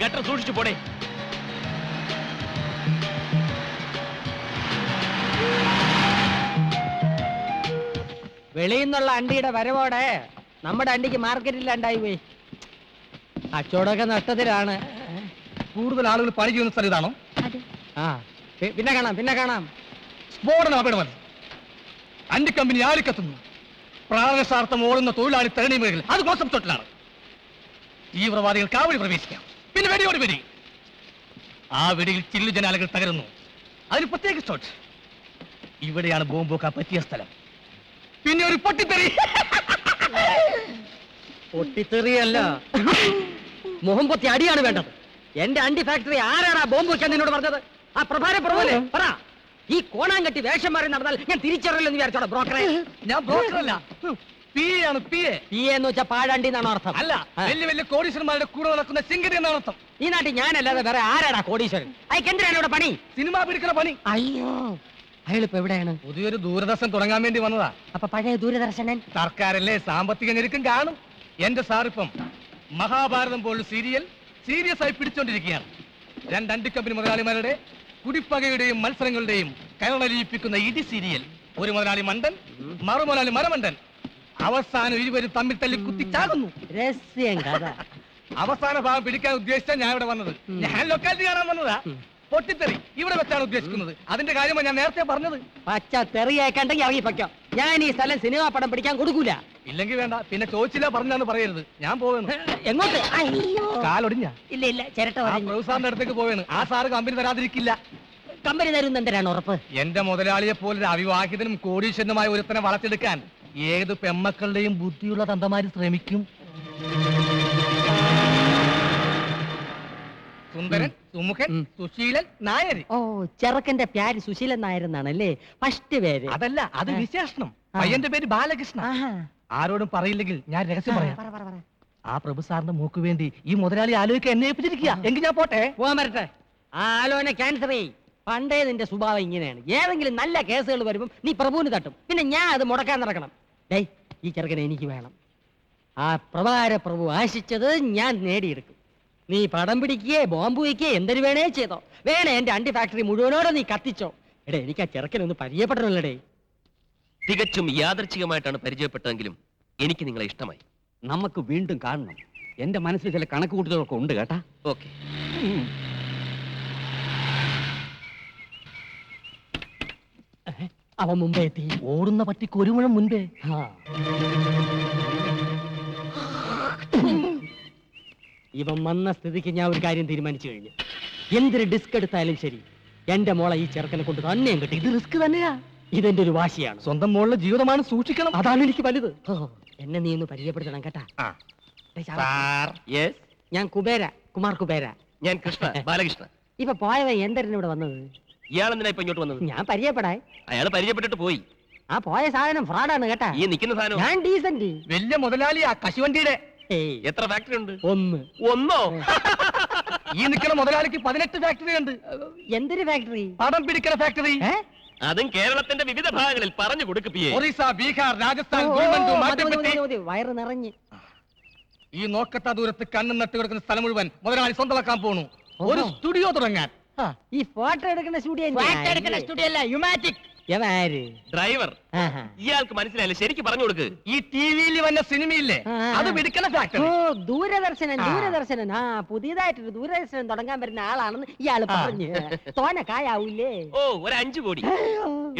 Gutter സൂക്ഷിച്ചു പോടേ. വെളിയിൽ നിന്നുള്ള അണ്ടിയുടെ വരവോടെ നമ്മുടെ അണ്ടിക്ക് മാർക്കറ്റില്ലാണ്ടായി പോയി. കച്ചവടമൊക്കെ നഷ്ടത്തിലാണ്. കൂടുതൽ ആളുകൾ പണി ചെയ്യുന്ന സ്ഥലം ഇതാണോ? ആ പിന്നെ കാണാം. സ്ഫോടനം അപകടമല്ല. അണ്ടി കമ്പനി ആളിക്കത്തുന്നു. പ്രാണസാർത്ഥം ഓടുന്ന തൊഴിലാളി തരണി മേഖല അത് കോൺസെപ്റ്റോട്ടിലാണ്. തീവ്രവാദികൾ കാവടി പ്രവേശിക്കാം. പിന്നെ വെടിയോട് വെടി. ആ വെടിയിൽ ചില്ലു ജനാലകൾ തകരുന്നു. അതിന് പ്രത്യേക ഷോട്ട്. ഇവിടെയാണ് ബോംബൊക്കെ പറ്റിയ സ്ഥലം. പിന്നെ ഒരു പൊട്ടിത്തെറി. പൊട്ടിത്തെറിയല്ല, മുഖം പൊത്തി അടിയാണ് വേണ്ടത്. എന്റെ അണ്ടി ഫാക്ടറി ആരാടാ ബോംബ് വെക്കാൻ നിന്നോട് പറഞ്ഞത്? ആ പ്രഭാര പ്രഭുവല്ലേ പറ. ഈ കോണാങ്കട്ടി വേഷം മാറി നടന്നാൽ ഞാൻ തിരിച്ചറിയില്ലെന്ന് വിചാരിച്ചോടാ ബ്രോക്കറെ? ഞാൻ ബ്രോക്കറല്ല, പി ആണ്. പി എന്ന് വെച്ചാൽ പാഴാണ്ടി എന്നാണ് അർത്ഥം. അല്ല, വലിയ വലിയ കോടീശ്വരന്മാരുടെ കൂടെ നടക്കുന്ന സിംഗരി എന്നാണ് അർത്ഥം. ഈ നാട്ടിൽ ഞാനല്ലാതെ വേറെ ആരാടാ കോടീശ്വരൻ? അയക്കെന്തിനാണ് ഇവിടെ പണി? സിനിമ പിടിക്കുന്ന പണി. അയ്യോ, അയാളിപ്പോ എവിടെയാണ്? പുതിയൊരു ദൂരദർശൻ തുടങ്ങാൻ വേണ്ടി വന്നതാ. അപ്പൊ പഴയ ദൂരദർശനൻ സർക്കാരല്ലേ, സാമ്പത്തിക ഞെരുക്കം കാണും. എന്റെ സാറിപ്പം മഹാഭാരതം പോലുള്ള സീരിയസ് ആയി പിടിച്ചോണ്ടിരിക്കുകയാണ്. രണ്ട് അണ്ടി കമ്പനി മുതലാളിമാരുടെ കുടിപ്പകയുടെയും മത്സരങ്ങളുടെയും കരളലിയിപ്പിക്കുന്ന ഇടി സീരിയൽ. ഒരു മുതലാളി മണ്ടൻ, മറു മുതലാളി മരമണ്ടൻ. അവസാനം ഇരുവരും തമ്മിൽ തല്ലി കുത്തിച്ചാകുന്നു. രഹസ്യം കഥ. അവസാന ഭാഗം പിടിക്കാൻ ഉദ്ദേശിച്ചാ ഞാൻ ഇവിടെ വന്നത്. ഞാൻ ലൊക്കാലിറ്റി കാണാൻ വന്നതാ. പൊട്ടിത്തെറി ഇവിടെ വെച്ചാണ് ഉദ്ദേശിക്കുന്നത്. അതിന്റെ കാര്യമാണ് ഞാൻ നേരത്തെ പറഞ്ഞത്. പച്ച തെറിയേക്കണ്ടെങ്കിൽ ഇറങ്ങിപ്പോ. ഞാൻ ഈ സ്ഥലം സിനിമാ പടം പിടിക്കാൻ കൊടുക്കൂല. ഇല്ലെങ്കിൽ വേണ്ട, പിന്നെ ചോദിച്ചില്ല പറഞ്ഞാന്ന് പറയരുത്. ഞാൻ പോവുന്നു. എങ്ങോട്ട്? കാലൊടിഞ്ഞ? ഇല്ല, ചിരട്ട സാറിന്റെ അടുത്തേക്ക് പോവേണ്. ആ സാറ് കമ്പനി തരാതിരിക്കില്ല. കമ്പനി തരുന്ന എന്തിനാണ് ഉറപ്പ്? എന്റെ മുതലാളിയെ പോലെ അവിവാഹിതനും കോടീശ്വരനുമായ ഒരുത്തനെ വളർത്തിയെടുക്കാൻ ഏത് പെമ്മക്കളുടെയും ബുദ്ധിയുള്ള തന്തമാര് ശ്രമിക്കും. സുന്ദരൻ, സുമുഖൻ, സുശീലൻ, നായർ. ഓ, ചെറുക്കന്റെ പേര് സുശീലൻ നായർ എന്നാണല്ലേ ഫസ്റ്റ് പേര്? അതല്ല, അത് വിശേഷണം. പയ്യന്റെ പേര് ബാലകൃഷ്ണ. ആരോടും പറയില്ലെങ്കിൽ ഞാൻ രഹസ്യം പറയാം. ആ പ്രഭു സാറിന്റെ മൂക്ക് വേണ്ടി ഈ മുതലാളി ആലോചിക്കാൻ എന്നെ ഏൽപ്പിച്ചിരിക്കുക. എങ്കിൽ ഞാൻ പോട്ടെ. പോകാൻ വരട്ടെ. ആ ആലോചന ക്യാൻസർ ചെയ്. പണ്ടേ നിന്റെ സ്വഭാവം ഇങ്ങനെയാണ്. ഏതെങ്കിലും നല്ല കേസുകൾ വരുമ്പം നീ പ്രഭുവിന് തട്ടും, പിന്നെ ഞാൻ അത് മുടക്കാൻ നടക്കണം. ഡേയ്, ഈ ചെറുക്കനെ എനിക്ക് വേണം. ആ പ്രഭാര പ്രഭു ആശിച്ചത് ഞാൻ നേടിയെടുക്കും. നീ പടം പിടിക്കുകയെ ബോംബ് വയ്ക്കുകയെ എന്തൊരു വേണേ ചെയ്തോ. വേണേ എന്റെ അണ്ടി ഫാക്ടറി മുഴുവനോടെ നീ കത്തിച്ചോ. എടേ, എനിക്ക് ആ ചെറുക്കനൊന്ന് പരിചയപ്പെടണല്ലേ. തികച്ചും യാദർച്ഛികമായിട്ടാണ് പരിചയപ്പെട്ടതെങ്കിലും എനിക്ക് നിങ്ങളെ ഇഷ്ടമായി. നമുക്ക് വീണ്ടും കാണണം. എന്റെ മനസ്സിൽ ചില കണക്കുകൂട്ടലുകളൊക്കെ ഉണ്ട് കേട്ടാ. ഓക്കെ. അവൻ മുമ്പേ എത്തി. ഓടുന്ന പട്ടിക്ക് ഒരു മുഴം മുൻപേ. ഇവൻ വന്ന സ്ഥിതിക്ക് ഞാൻ ഒരു കാര്യം തീരുമാനിച്ചു കഴിഞ്ഞു. എന്തൊരു ഡിസ്ക് എടുത്താലും ശരി, എന്റെ മോളെ ഈ ചെറുക്കനെ കൊണ്ട് തന്നെയും കിട്ടി. ഇത് റിസ്ക് തന്നെയാ. ഇതെന്റെ ഒരു വാശിയാണ്. സ്വന്തം മോളുടെ ജീവിതമാണ്, സൂക്ഷിക്കണം. അതാണ് എനിക്ക് വലുത്. എന്നെ നീ ഒന്ന് പരിചയപ്പെടുത്തണം കേട്ടാ. ഞാൻ കുമാർ കുബേര. ഞാൻ കൃഷ്ണ, ബാലകൃഷ്ണ. ഇപ്പൊ പോയവൻ എന്തിനാണ് ഇവിടെ വന്നത്? ഇയാൾ എന്തിനാ ഇപ്പൊ ഇങ്ങോട്ട് വന്നത്? ഞാൻ പരിചയപ്പെടാൻ. അയാൾ പരിചയപ്പെട്ടിട്ട് പോയി. ആ പോയ സാധനം ഫ്രോഡാണ് കേട്ടാ. ഈ നിൽക്കുന്ന സാധനം ഞാൻ ഡീസന്റ്. വലിയ മുതലാളിയാ കശുവണ്ടിയുടെ. എത്ര ഫാക്ടറി ഉണ്ട്? ഒന്നോ? ഈ നിൽക്കുന്ന മുതലാളിക്ക് 18 ഫാക്ടറി ഉണ്ട്. എന്തൊരു ഫാക്ടറി? പടം പിടിക്കുന്ന ഫാക്ടറി. അതും കേരളത്തിന്റെ വിവിധ ഭാഗങ്ങളിൽ പറഞ്ഞു കൊടുക്കുകയെ. ഒറീസ, ബീഹാർ, രാജസ്ഥാൻ, വയറ് നിറഞ്ഞ്. ഈ നോക്കത്ത ദൂരത്ത് കണ്ണും നട്ട് കിടക്കുന്ന സ്ഥലം മുഴുവൻ മുതലാളി സ്വന്തമാക്കാൻ പോണു. ഒരു സ്റ്റുഡിയോ തുടങ്ങാൻ. ഈ ഫോട്ടോ എടുക്കുന്ന സ്റ്റുഡിയോ അല്ല, യുമാറ്റിക്. ഡ്രൈവർ. ഇയാൾക്ക് മനസ്സിലായില്ല, ശരിക്കും പറഞ്ഞു കൊടുക്ക്. ഈ ടിവിയിൽ വന്ന സിനിമയില്ലേ, അത് പിടിക്കുന്ന ഫാക്ടറി. ദൂരദർശനൻ. ആ, പുതിയതായിട്ടൊരു ദൂരദർശനം തുടങ്ങാൻ വരുന്ന ആളാണെന്ന് ഇയാള് പറഞ്ഞു. തോന കായാവൂലേ? ഓ, ഒരു 5 കോടി.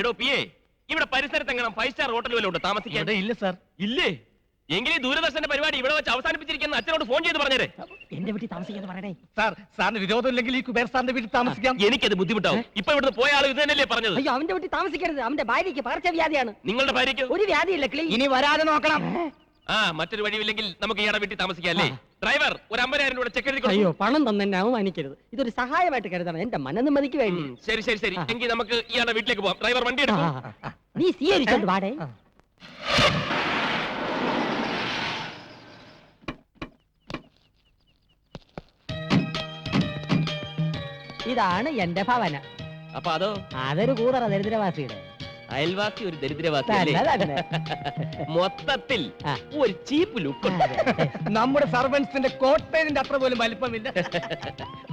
എടോ പിയെ, ഇവിടെ പരിസരത്ത് എങ്ങനെ 5 സ്റ്റാർ ഹോട്ടൽ വല്ല ഉണ്ട് താമസിക്കാൻ? ഇല്ല സാർ. ഇല്ലേ? എങ്കിലും ദൂരദർശന്റെ പരിപാടി ഇവിടെ വെച്ച് അവസാനിപ്പിച്ചിരിക്കുന്ന അച്ഛനോട് ഫോൺ ചെയ്ത് പറഞ്ഞേരെ. എന്റെ വീട്ടിൽ താമസിക്കാന്ന് പറയണേ. സാറിന് വിരോധം ഇല്ലെങ്കിൽ ഈ കുബേർ സാറിന്റെ വീട്ടിൽ താമസിക്കാം. എനിക്കത് ബുദ്ധിമുട്ടാവും. ഇപ്പൊ ഇവിടുന്ന് പോയ ആൾ ഇത് തന്നെയല്ലേ പറഞ്ഞത്? അയ്യോ, അവന്റെ വീട്ടിൽ താമസിക്കരുത്. അവന്റെ ഭാര്യയ്ക്ക് പകർച്ചവ്യാധിയാണ്. നിങ്ങളുടെ ഭാര്യയ്ക്ക് ഒരു വ്യാധിയില്ല. ഇനി വരാതെ നോക്കണം. മറ്റൊരു വഴിയില്ലെങ്കിൽ നമുക്ക് ഇയാളുടെ വീട്ടിൽ താമസിക്കാം അല്ലേ? ഡ്രൈവർ, ഒരു 50,000 രൂപ ചെക്ക് എഴുതി. അയ്യോ, പണം തന്നെ അവമാനിക്കരുത്. ഇതൊരു സഹായമായിട്ട് കരുതണം, എന്റെ മനനിമ്മതിക്ക് വേണ്ടി. ശരി ശരി ശരി, എങ്കിൽ നമുക്ക് ഇയാളുടെ വീട്ടിലേക്ക് പോവാം. ഡ്രൈവർ വണ്ടി എടുക്കും. നീ സ്വീകരിച്ചോണ്ട് വാടേ. ഇതാണ് എന്റെ ഭവനം. അപ്പൊ അതോ? അതൊരു കൂതറ ദരിദ്രവാസിയുടെ. അയൽവാസി ഒരു ദരിദ്രവാസി അല്ലേ? തന്നെ. മൊത്തത്തിൽ ആ. ഒരു ചീപ്പ് ലുക്ക് നമ്മുടെ സർവൻസിന്റെ കോട്ടേജിന്റെ അത്ര പോലും വലിപ്പമില്ല.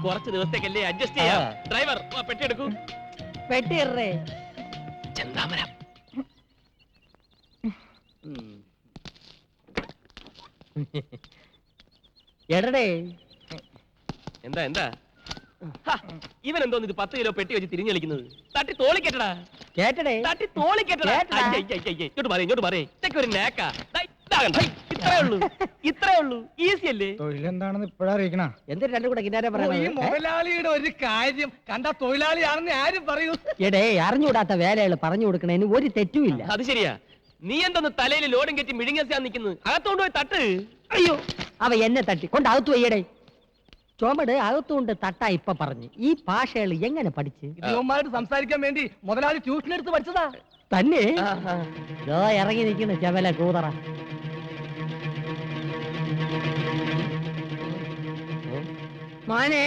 കുറച്ച് ദിവസത്തേക്കല്ലേ അഡ്ജസ്റ്റ് ചെയ്യാം. ഡ്രൈവർ പെട്ടി എടുക്കൂ. പെട്ടിറേ ചെന്താമര. എടടേ എന്താ എന്താ ഇവൻ എന്തോന്ന് ഇത് 10 കിലോ പെട്ടി വെച്ച് തിരിഞ്ഞു കളിക്കുന്നത്? തട്ടി തോളിക്കെട്ടടാ, കേട്ടടേ തട്ടി തോളിക്കെട്ടടാ. കേട്ടടാ. ഇങ്ങോട്ട് പറയും, ഇങ്ങോട്ട് പറയും. ഇതൊക്കെ ഒരു നേക്കാ. ദാ, ഇതാ കണ്ടോ? ഇത്രേ ഉള്ളൂ, ഇത്രേ ഉള്ളൂ. ഈസി അല്ലേ? തൊഴിലെന്താണെന്ന് ഇപ്പഴാ അറിയിക്കണ. എന്തൊരു രണ്ടും കൂടെ കിന്നാരെ ഈ പറയുന്നത്? മുതലാളിയുടെ ഒരു കാര്യം കണ്ട തൊഴിലാളിയാണെന്ന് ആരും പറയൂ. എടേ അറിഞ്ഞുകൂടാത്ത വേലകൾ പറഞ്ഞു കൊടുക്കണേന് ഒരു തെറ്റുമില്ല. അത് ശരിയാ. നീ എന്തോന്ന് തലയിൽ ലോഡും കെറ്റി മിഴുങ്ങാൻ നിൽക്കുന്നത്? അകത്തോണ്ട് പോയി തട്ട്. അയ്യോ അവ എന്നെ തട്ടി കൊണ്ട് അകത്തു വയ്യടേ. ചുമട് അകത്തുകൊണ്ട് തട്ടാ ഇപ്പൊ പറഞ്ഞു. ഈ ഭാഷകൾ എങ്ങനെ പഠിച്ച്? ഇവന്മാരോട് സംസാരിക്കാൻ വേണ്ടി മുതലാളി ട്യൂഷൻ എടുത്ത് പഠിച്ചതാ. തന്നെ ആഹാ. ഇതോ ഇറങ്ങി നിൽക്കുന്നു ചെവല കൂതറ. മോനെ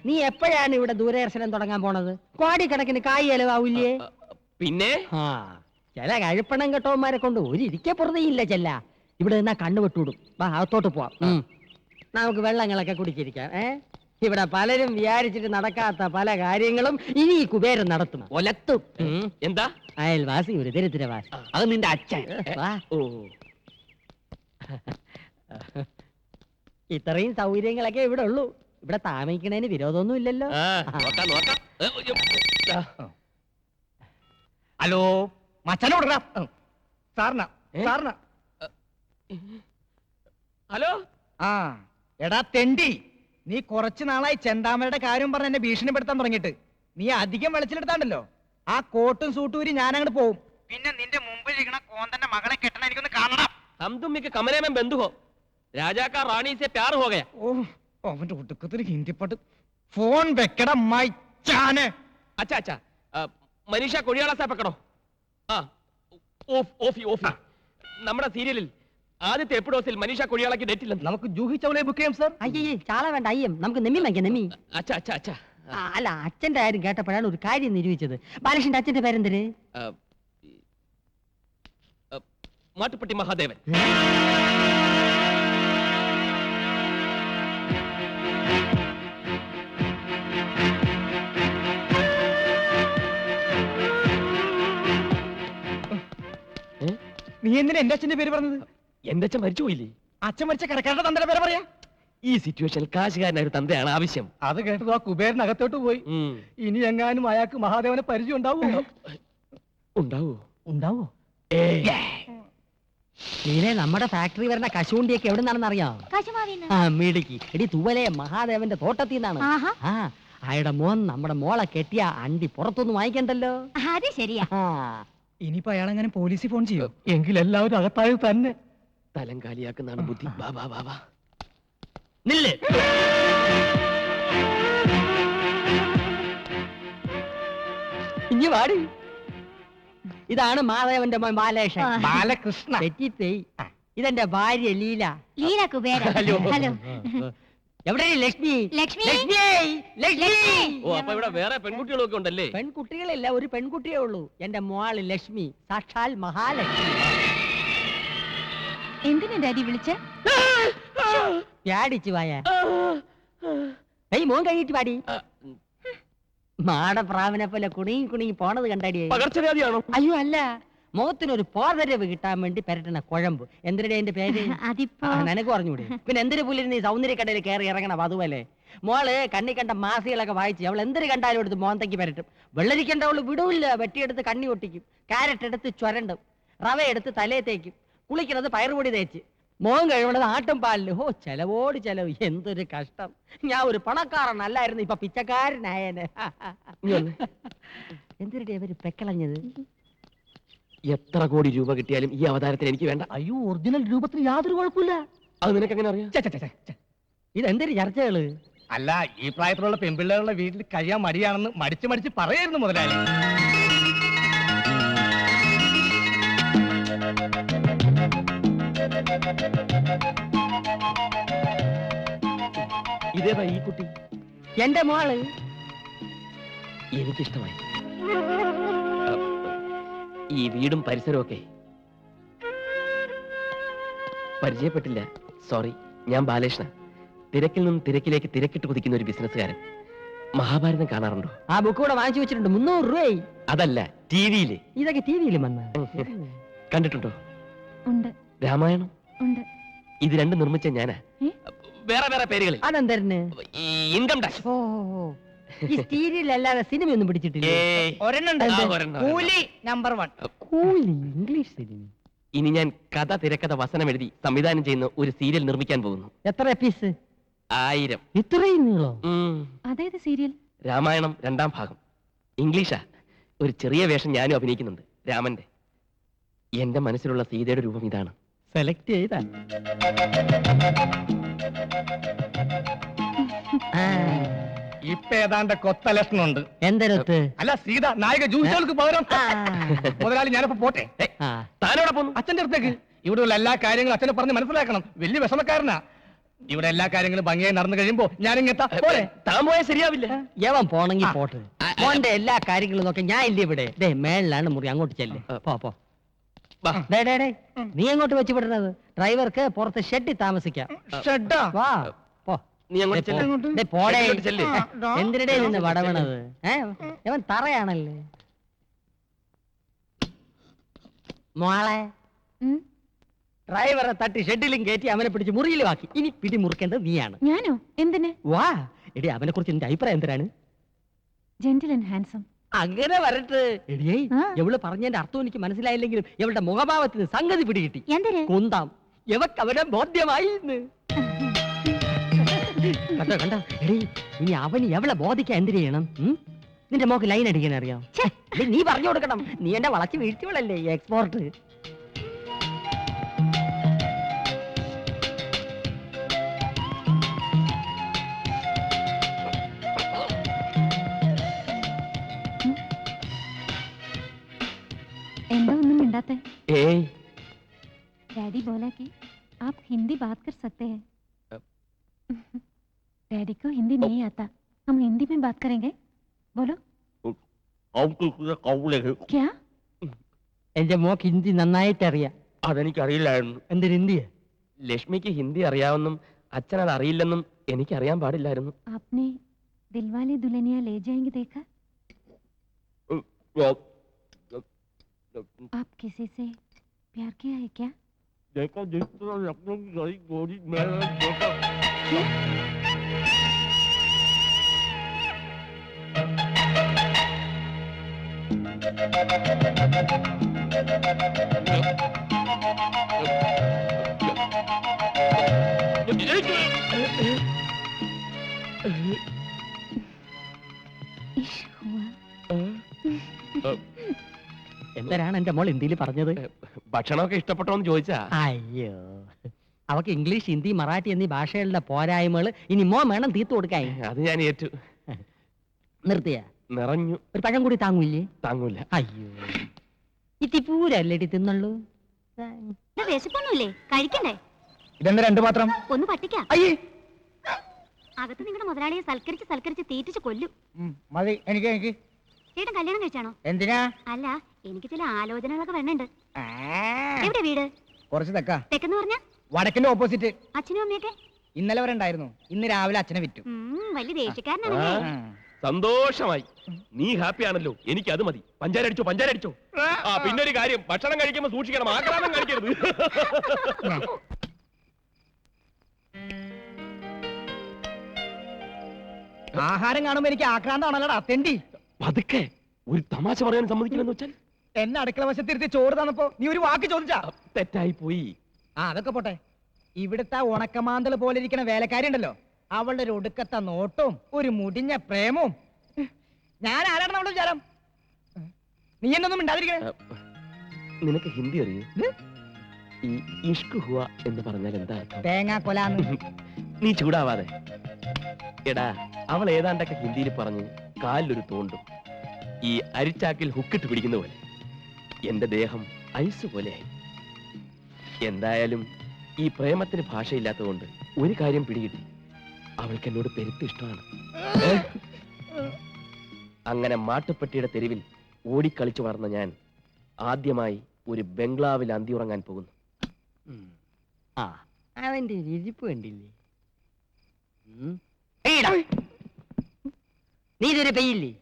നീ എപ്പോഴാണ് ഇവിടെ ദൂരദർശനം തുടങ്ങാൻ പോണത്? കോടിക്കണക്കിന് കായ് ചെലവാവില്ലേ? പിന്നെ ആ ചില കഴിപ്പണം കെട്ടവന്മാരെ കൊണ്ട് ഒരു ഇരിക്കെ പുറതെയില്ല ചെല്ല. ഇവിടെ നിന്നാ കണ്ണുവിട്ടൂടും. വാ അകത്തോട്ട് പോവാം. നമുക്ക് വെള്ളങ്ങളൊക്കെ കുടിച്ചിരിക്കാം. ഇവിടെ പലരും വിചാരിച്ചിട്ട് നടക്കാത്ത പല കാര്യങ്ങളും ഇനി ഈ കുബേരൻ നടത്തും. ഒലത്തും. എന്താ? അയൽവാസി ഒരു ദരിദ്രവാസി. അത് നിന്റെ അച്ഛൻ. വാ. ഓ, ഇത്രയും സൗകര്യങ്ങളൊക്കെ ഇവിടെ ഉള്ളൂ. ഇവിടെ താമസിക്കണേന് വിരോധമൊന്നും ഇല്ലല്ലോ. ആ, നോക്കാം നോക്കാം. ഹലോ മച്ചനോട് സാറിന സാറിന. ഹലോ. ആ എടാ തെണ്ടി, നീ കുറച്ചു നാളായി ചെന്താമരയുടെ കാര്യം പറഞ്ഞ് എന്നെ ഭീഷണിപ്പെടുത്താൻ തുടങ്ങിയിട്ട്. നീ അധികം വെളിച്ചിലെടുത്താണ്ടല്ലോ, ആ കോട്ടും സൂട്ടൂരി ഞാൻ അങ്ങോട്ട് പോവും. പിന്നെ നിന്റെ മുമ്പിൽ ഇരിക്കണ കോന്തന്റെ മകളെ കെട്ടണ എനിക്കൊന്ന് കാണണം. हम तुम के कमरे में बंद हो. राजा का रानी से प्यार हो गया. ഓ അവന്റെ ഒടുക്കത്തിൽ ഹിന്ദിപ്പാട്ട്. ഫോൺ വെക്കട മൈച്ചാനെ. अच्छा अच्छा. मनीषा कोड़ियाला से पकड़ो. हाँ, ഓഫി ഓഫി. നമ്മുടെ സീരിയലിൽ ആദ്യത്തെ എപ്പിസോഡിൽ മനീഷ കൊടിയാളയ്ക്ക് ഡേറ്റ് ഇല്ല. നമുക്ക് ജൂഹി ചൗളയെ ബുക്ക് ചെയ്യാം സാർ. അയ്യേ ചാള വേണ്ട അയ്യം. നമുക്ക് നെമ്മി വാങ്ങിക്കാം നെമ്മി. അച്ഛാ അച്ഛാ അച്ഛാ. അല്ല അച്ഛന്റെ കാര്യം കേട്ടപ്പോഴാണ് ഒരു കാര്യം നിരൂപിച്ചത്. ബാലകൃഷ്ണന്റെ അച്ഛന്റെ പേരെന്തര്? മാട്ടുപ്പെട്ടി മഹാദേവൻ. നീ എന്തിനാ എന്റെ അച്ഛന്റെ പേര് പറഞ്ഞത്? എന്റെ അച്ഛൻ മരിച്ചു പോയില്ലേ? അച്ഛൻ മരിച്ച കടക്കാരുടെ തന്റെ പേര് പറയാ. ഈ സിറ്റുവേഷനിൽ കാശുകാരനായ ഒരു തന്തയാണ് ആവശ്യം. അത് കേട്ടത് ആ കുബേരനകത്തോട്ട് പോയി. ഇനി എങ്ങാനും അയാൾക്ക് മഹാദേവനെ പരിചയം ഉണ്ടാവുമോ? ഉണ്ടാവോ? ഉണ്ടാവോ? നീലേ നമ്മുടെ ഫാക്ടറി വരുന്ന കശുവണ്ടിയൊക്കെ എവിടെ നിന്നാണെന്ന് അറിയാം? ആ മിടുക്കി. എടി തൂവലെ മഹാദേവന്റെ തോട്ടത്തിൽ നിന്നാണ്. ആ അയാളുടെ മോൻ നമ്മുടെ മോളെ കെട്ടിയ അണ്ടി പുറത്തൊന്നും വാങ്ങിക്കണ്ടല്ലോ. അത് ശരിയാ. ഇനിയിപ്പോ അയാളെങ്ങനെ പോലീസിൽ ഫോൺ ചെയ്യോ? എങ്കിൽ എല്ലാവരും അകത്തായത് തന്നെ. തലം കാലിയാക്കുന്നതാണ് ബുദ്ധി. വാ വാ വാ വാ. നില്ല്. ഇനി വാടി. ഇതാണ് മാധവന്റെ മോൻ ബാലകൃഷ്ണൻ. ബാലകൃഷ്ണ. തെറ്റിപ്പോയി. ഇതെന്റെ ഭാര്യ ലീല. ലീല കുബേര. ഹലോ. ഹലോ. എവിടെ ലക്ഷ്മി? ലക്ഷ്മി. ലക്ഷ്മി ലക്ഷ്മി. ഓ, അപ്പൊ ഇവിടെ വേറെ പെൺകുട്ടികളൊക്കെ ഉണ്ടല്ലേ? പെൺകുട്ടികളില്ല, ഒരു പെൺകുട്ടിയേ ഉള്ളൂ. എന്റെ മോള് ലക്ഷ്മി, സാക്ഷാൽ മഹാലക്ഷ്മി. എന്തിനാ ഡാഡി വിളിച്ച? പ്യാടിച്ചു വായ. മോൻ കഴിഞ്ഞിട്ട് പാടി. മാടപ്രാവിനെ പോലെ കുണുങ്ങി കുണുങ്ങി പോണത് കണ്ടാടിയേ. പകർച്ചവ്യാധിയാണോ? അയ്യോ അല്ല, മുഖത്തിനൊരു പോർവരവ് കിട്ടാൻ വേണ്ടി പെരട്ടണ കുഴമ്പ്. എന്തിനടെ എന്റെ പേര്? അതിപ്പോ നിനക്ക് പറഞ്ഞൂടെ? പിന്നെ എന്തിനു പുല്ലിരുന്ന് ഈ സൗന്ദര്യക്കടയിൽ കയറി ഇറങ്ങണം? അതുപോലെ മോള് കണ്ണി കണ്ട മാസികളൊക്കെ വായിച്ച് അവൾ എന്തൊരു കണ്ടാലും എടുത്ത് മോന്തയ്ക്ക് പരട്ടും. വെള്ളരിക്കണ്ട അവള് വിടൂല്ല. വെട്ടിയെടുത്ത് കണ്ണി ഒട്ടിക്കും, കാരറ്റ് എടുത്ത് ചുരണ്ടും, റവ എടുത്ത് തലയെ തേക്കും, കുളിക്കണത് പയറുപൊടി തേച്ച്, മോൻ കഴിവണത് ആട്ടും പാലില്. ഓ ചെലവോട് ചെലവ്. എന്തൊരു കഷ്ടം. ഞാൻ ഒരു പണക്കാരനല്ലായിരുന്നു, ഇപ്പൊ പിച്ചക്കാരനായനെ. എന്തിനടെ അവര് പെക്കളഞ്ഞത്? എത്ര കോടി രൂപ കിട്ടിയാലും ഈ അവതാരത്തിന് എനിക്ക് വേണ്ട. അയ്യോ ഒറിജിനൽ രൂപത്തിൽ യാതൊരു കുഴപ്പമില്ല. അത് നിനക്ക് എങ്ങനെ അറിയാം? ഇതെന്തൊരു ചർച്ചകള്? അല്ല, ഈ പ്രായത്തിലുള്ള പെൺപിള്ളേരുടെ വീട്ടിൽ കഴിയാൻ മടിയാണെന്ന് മടിച്ച് മടിച്ച് പറയായിരുന്നു മുതലാളി. ഇതേതാ ഈ കുട്ടി? എന്റെ മോള്. എനിക്കിഷ്ടമായി. ഈ വീടും പരിസരവും ഒക്കെ പരിചയപ്പെട്ടില്ല. സോറി. ഞാൻ ബാലകൃഷ്ണ. തിരക്കിൽ നിന്നും തിരക്കിലേക്ക് തിരക്കിട്ട് കുതിക്കുന്ന ഒരു ബിസിനസ്സുകാരൻ. മഹാഭാരതം കാണാറുണ്ടോ? ആ ബുക്ക് കൂടെ വാങ്ങിച്ചു വെച്ചിട്ടുണ്ട്. 300 രൂപയായി. അതല്ല, ടിവിയില്. ഇതൊക്കെ ടിവിയിലും വന്ന കണ്ടിട്ടുണ്ടോ? ഉണ്ട് രാമായണം. ഉണ്ട്. ഇത് രണ്ടും നിർമ്മിച്ച ഞാനാ. വേറെ വേറെ പേരുകളിൽ. അതെന്തരന്? ഈ ഇൻകം ടാക്സ്. ഓ ഈ സീരിയലല്ലാതെ സിനിമയൊന്നും പിടിച്ചിട്ടില്ല. നമ്പർ 1 കൂലി ഇംഗ്ലീഷ് സിനിമ. ഇനി ഞാൻ കഥ, തിരക്കഥ, വസനം എഴുതി സംവിധാനം ചെയ്യുന്ന ഒരു സീരിയൽ നിർമ്മിക്കാൻ പോകുന്നു. എത്ര എപ്പീസ്? 1000. ഇത്രയും നീളോ? അതേത് സീരിയൽ? രാമായണം 2ാം ഭാഗം. ഇംഗ്ലീഷാ. ഒരു ചെറിയ വേഷം ഞാനും അഭിനയിക്കുന്നുണ്ട്, രാമന്റെ. എന്റെ മനസ്സിലുള്ള സീതയുടെ രൂപം ഇതാണ്. സെലക്ട് ചെയ്താ ഇപ്പൊ ഏതാണ്ട് കൊത്ത ലക്ഷണമുണ്ട്. എന്തരത്ത്? അല്ല, സീത നായിക ജൂഹികൾക്ക് പകരം. മുതലാളി, ഞാനിപ്പോ പോട്ടെ. താനോടെ പോന്നു? അച്ഛന്റെ അടുത്തേക്ക്. ഇവിടെയുള്ള എല്ലാ കാര്യങ്ങളും അച്ഛനെ പറഞ്ഞ് മനസ്സിലാക്കണം. വലിയ വിഷമക്കാരനാ. ഇവിടെ എല്ലാ കാര്യങ്ങളും ഭംഗിയായി നടന്നു കഴിയുമ്പോ ഞാനിങ്ങെത്താ പോരെ. താൻ പോയാൽ ശരിയാവില്ല. യവൻ പോണെങ്കി പോട്ട്. മോന്റെ എല്ലാ കാര്യങ്ങളും നോക്കി ഞാൻ ഇല്ല ഇവിടെ. ദേ മേളിലാണ് മുറി, അങ്ങോട്ട് ചെല്ല്. പോ. നീ എങ്ങോട്ട് വെച്ച് വിടുന്നത്? ഡ്രൈവർക്ക് പുറത്ത് ഷെഡിൽ താമസിക്കാം. ഷെഡാ? വാ പോ. നീ അങ്ങോട്ട് ചെല്ല്. ദേ പോടേ. അങ്ങോട്ട് ചെല്ല്. എന്തിനിടെ നിന്ന് വടവണത്? ഇവൻ തറയാണല്ലേ മോളെ. ഡ്രൈവറെ തട്ടി ഷെഡിലും കയറ്റി അവനെ പിടിച്ച് മുറിയിലുമാക്കി. ഇനി പിടി മുറുക്കേണ്ടത് നീയാണ്. ഞാനോ? എന്തിന്? വാ എടി, അവനെ കുറിച്ച് നിന്റെ അഭിപ്രായം എന്തിനാണ്? Gentle and handsome. അങ്ങനെ വരട്ടെ. എടിയേ, എവള് പറഞ്ഞതിന്റെ അർത്ഥം എനിക്ക് മനസ്സിലായില്ലെങ്കിലും എവളുടെ മുഖഭാവത്തിന് സംഗതി പിടികിട്ടി. എന്തിന്? കുന്താം. എവക്ക് അവനെ ബോധ്യമായി. കണ്ടോ കണ്ടോ? എടി, ഇനി അവന് എവളെ ബോധിക്കാൻ എന്തിനു ചെയ്യണം? നിന്റെ മോക്ക് ലൈൻ അടിക്കാൻ അറിയാം? നീ പറഞ്ഞു കൊടുക്കണം. നീ എന്നെ വളച്ച് വീഴ്ത്തിയോളല്ലേ എക്സ്പോർട്ട്. എന്താ ഒന്നും മിണ്ടാത്തെ? ഏയ്, डैडी बोला कि आप हिंदी बात कर सकते हैं. डैडी को हिंदी नहीं आता. हम हिंदी में बात करेंगे. बोलो. क्या? എന്റെ മോക്ക് ഹിന്ദി നന്നായിട്ട് അറിയാം. അതെനിക്കറിയില്ലായിരുന്നു. എന്തിന് ഹിന്ദിയാ? ലക്ഷ്മിക്ക് ഹിന്ദി അറിയാമെന്നും അച്ഛൻ അത് അറിയില്ലെന്നും എനിക്കറിയാൻ പാടില്ലായിരുന്നു. आपने दिलवाले दुल्हनिया ले जाएंगे देखा? आप किसी से प्यार किया है क्या? इश्क हुआ. എന്തരാണ് എന്റെ മോൾ ഹിന്ദിയിൽ പറഞ്ഞത്? ഭക്ഷണമൊക്കെ ഇഷ്ടപ്പെട്ടോന്ന് ചോദിച്ചാ. അയ്യോ, അവക്ക് ഇംഗ്ലീഷ്, ഹിന്ദി, മറാഠി എന്നീ ഭാഷകളുടെ പോരായ്മകള് ഇനി മോ വേണം തീർത്തു കൊടുക്കാൻ. അത് ഞാൻ ഏറ്റു. നിർത്തിയ നിറഞ്ഞു. ഒരു പഴം കൂടി താങ്ങൂല്ലേ? താങ്ങൂല. അയ്യോ, ഇത്തിപ്പൂരല്ലേടി തിന്നുള്ളൂ. വിശപ്പൊന്നുമില്ലേ? കഴിക്കണ്ടേ? ഇതെന്താ 2 പാത്രം? ഒന്ന് പട്ടിക്കാം. അയ്യേ, അകത്ത് നിങ്ങളുടെ മുതലാളിയെ സൽക്കരിച്ച് തീറ്റിച്ച് കൊല്ലും. മതി. എനിക്ക് ചേട്ടൻ കല്യാണം കഴിച്ചാണോ? എന്തിനാ? അല്ല, എനിക്ക് ചില ആലോചനകളൊക്കെ വേണുണ്ട്. എവിടെ വീട്? കുറച്ച് തെക്കാ. തെക്കെന്ന് പറഞ്ഞ വടക്കിന്റെ ഓപ്പോസിറ്റ്. അച്ഛനും അമ്മയൊക്കെ ഇന്നലെ വരെ ഉണ്ടായിരുന്നു. ഇന്ന് രാവിലെ അച്ഛനെ വിറ്റു. വലിയ ദേഷ്യക്കാരനാണല്ലേ? സന്തോഷമായി. നീ ഹാപ്പി ആണല്ലോ, എനിക്ക് അത് മതി. പഞ്ചാര അടിച്ചോ. ആ, പിന്നെ ഒരു കാര്യം, ഭക്ഷണം കഴിക്കുമ്പോ സൂക്ഷിക്കണം, ആക്രാന്തം കഴിക്കരുത്. ആഹാരം കാണുമ്പോ എനിക്ക് ആക്രാന്താണല്ലോടാ തെണ്ടി. പതുക്കെ. ഒരു തമാശ പറയാൻ സമ്മതിക്കില്ലെന്ന് വെച്ചാൽ? എന്നെ അടുക്കള വശത്തിരുത്തി ചോറ് തന്നപ്പോ നീ ഒരു വാക്ക് ചോദിച്ചാ? തെറ്റായി പോയി. അതൊക്കെ പോട്ടെ. ഇവിടുത്തെ ഉണക്കമാന്തള് പോലെ ഇരിക്കണ വേലക്കാരി ഉണ്ടല്ലോ, അവളുടെ ഒരു ഒടുക്കത്തെ നോട്ടവും ഒരു മുടിഞ്ഞ പ്രേമവും. ഞാൻ ആരാണ് അവളുടെ വിചാരം? നീ എന്നൊന്നും മിണ്ടാതിരിക്കണേ. നിനക്ക് ഹിന്ദി അറിയൂ? ഈ ഇഷ്ക് ഹുവ എന്ന് പറഞ്ഞാൽ എന്താ അർത്ഥം? തേങ്ങാ കൊലാന്ന്. നീ ചൂടാവാതെ. എടാ, അവൾ ഏതാണ്ടൊക്കെ ഹിന്ദിയിൽ പറഞ്ഞ് കാലിലൊരു തോണ്ടും. ഈ അരിച്ചാക്കിൽ ഹുക്കിട്ട് പിടിക്കുന്ന പോലെ എന്റെ ദേഹം ഐസ് പോലെയായി. എന്തായാലും ഈ പ്രേമത്തിന് ഭാഷയില്ലാത്തതുകൊണ്ട് ഒരു കാര്യം പിടികിട്ടി, അവൾക്ക് എന്നോട് പെരുത്ത് ഇഷ്ടമാണ്. അങ്ങനെ മാട്ടുപ്പെട്ടിയുടെ തെരുവിൽ ഓടിക്കളിച്ചു വളർന്ന ഞാൻ ആദ്യമായി ഒരു ബംഗ്ലാവിൽ അന്തി ഉറങ്ങാൻ പോകുന്നു. ആ അവന്റെ ഒരു ഇരിപ്പ് കണ്ടില്ലേ? എയ്ടാ. നീ ഇതുവരെ പെയ്യില്ലേ?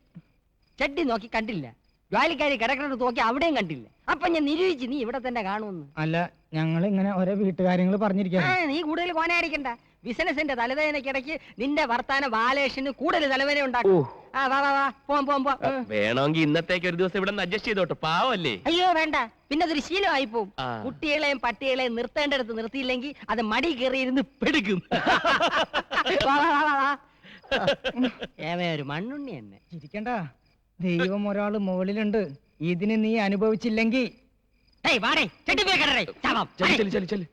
ചട്ടി നോക്കി കണ്ടില്ല, ജോലിക്കാരി കിടക്കുന്നത് നോക്കി അവിടെയും കണ്ടില്ല. അപ്പൊ ഞാൻ നിരൂപിച്ച് നീ ഇവിടെ തന്നെ കാണുമെന്ന്. അല്ല, ഞങ്ങൾ ഇങ്ങനെ ഓരോ വീട്ടുകാര്യങ്ങൾ പറഞ്ഞിരിക്കാം. നീ കൂടുതൽ കോനായിരിക്കണ്ട. ബിസിനസിന്റെ തലവേദനക്കിടയ്ക്ക് നിന്റെ വർത്താന ബാലേഷന് കൂടുതൽ തലവേദന ഉണ്ടാക്കും. ആ വാ വാ വാ, പോം പോം പോ. വേണമെങ്കിൽ ഇന്നത്തേക്ക് ഒരു ദിവസം ഇവിടെ അഡ്ജസ്റ്റ് ചെയ്തോട്ടെ, പാവല്ലേ? അയ്യോ വേണ്ട, പിന്നെ അതൊരു ശീലമായി പോവും. ആ. കുട്ടികളെയും പട്ടികളെയും നിർത്തേണ്ടടുത്ത് നിർത്തിയില്ലെങ്കിൽ അത് മടി കയറിയിരുന്ന് പെടുക്കും. വാ, വാ, വാ, വാ, വാ. ഒരു മണ്ണുണ്ണി തന്നെ. ചിരിക്കണ്ട, ദൈവം ഒരാള് മുകളിലുണ്ട്. ഇതിന് നീ അനുഭവിച്ചില്ലെങ്കിൽ ഏയ് വാടേ, ചെട്ടി പോയി കിടറേ, ചാവാം. ചെല് ചെല് ചെല് ചെല്.